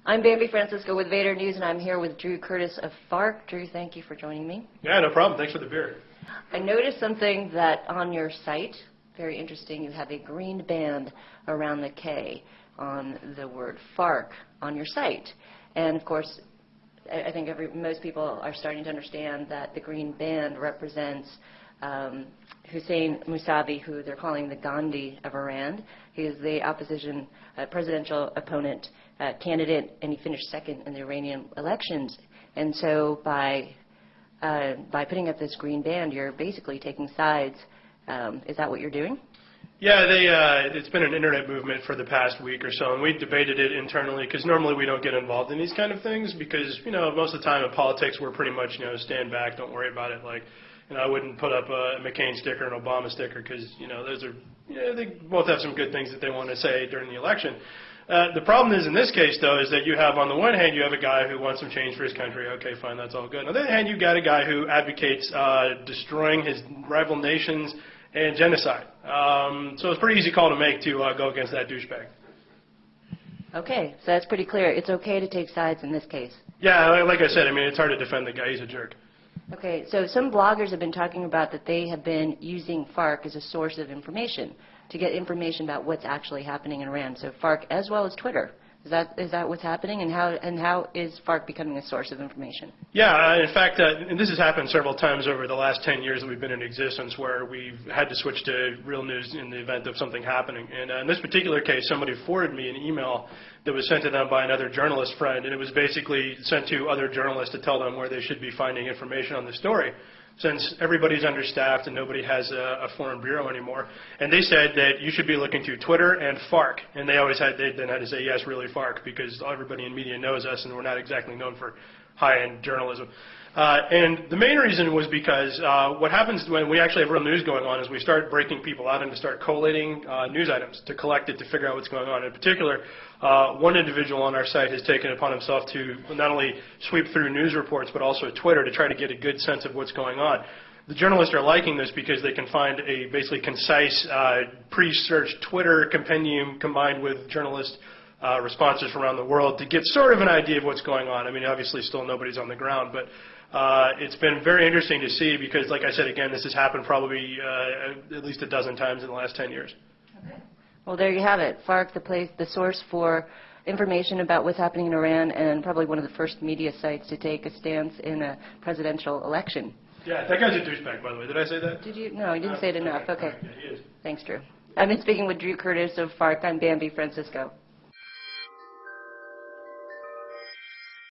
I'm Bambi Francisco with Vader News, and I'm here with Drew Curtis of Fark. Drew, thank you for joining me. Yeah, no problem. Thanks for the beer. I noticed something that on your site, very interesting, you have a green band around the K on the word Fark on your site. And of course, I think most people are starting to understand that the green band represents Hussein Mousavi, who they're calling the Gandhi of Iran. He is the opposition presidential opponent candidate, and he finished second in the Iranian elections. And so by putting up this green band, you're basically taking sides. Is that what you're doing? Yeah, it's been an internet movement for the past week or so, and we debated it internally because normally we don't get involved in these kind of things because, most of the time in politics we're pretty much, stand back, don't worry about it. Like, I wouldn't put up a McCain sticker and Obama sticker because, those are, they both have some good things that they want to say during the election. The problem is in this case, though, is that you have, on the one hand, you have a guy who wants some change for his country. Okay, fine, that's all good. On the other hand, you've got a guy who advocates destroying his rival nations and genocide. So it's a pretty easy call to make to go against that douchebag. Okay, so that's pretty clear. It's okay to take sides in this case. Yeah, like I said, it's hard to defend the guy. He's a jerk. Okay, so some bloggers have been talking about that they have been using Fark as a source of information to get information about what's actually happening in Iran. So Fark as well as Twitter. Is that what's happening, and how is Fark becoming a source of information? Yeah, in fact, and this has happened several times over the last 10 years that we've been in existence, where we've had to switch to real news in the event of something happening. And in this particular case, somebody forwarded me an email that was sent to them by another journalist friend, and it was basically sent to other journalists to tell them where they should be finding information on the story, since everybody's understaffed and nobody has a foreign bureau anymore. And they said that you should be looking to Twitter and Fark. And they then had to say, yes, really Fark, because everybody in media knows us and we're not exactly known for high-end journalism. And the main reason was because what happens when we actually have real news going on is we start breaking people out and to start collating news items to collect it, to figure out what's going on. In particular, one individual on our site has taken it upon himself to not only sweep through news reports but also Twitter to try to get a good sense of what's going on. The journalists are liking this because they can find a basically concise pre-search Twitter compendium combined with journalist responses from around the world to get sort of an idea of what's going on. Obviously still nobody's on the ground, but it's been very interesting to see because, like I said, again, this has happened probably at least a dozen times in the last 10 years. Okay. Well, there you have it. Fark, the source for information about what's happening in Iran, and probably one of the first media sites to take a stance in a presidential election. Yeah, that guy's a douchebag, by the way. Did I say that? Did you? No, you didn't say it enough. Okay. Yeah, he is. Thanks, Drew. I've been speaking with Drew Curtis of Fark. I'm Bambi Francisco.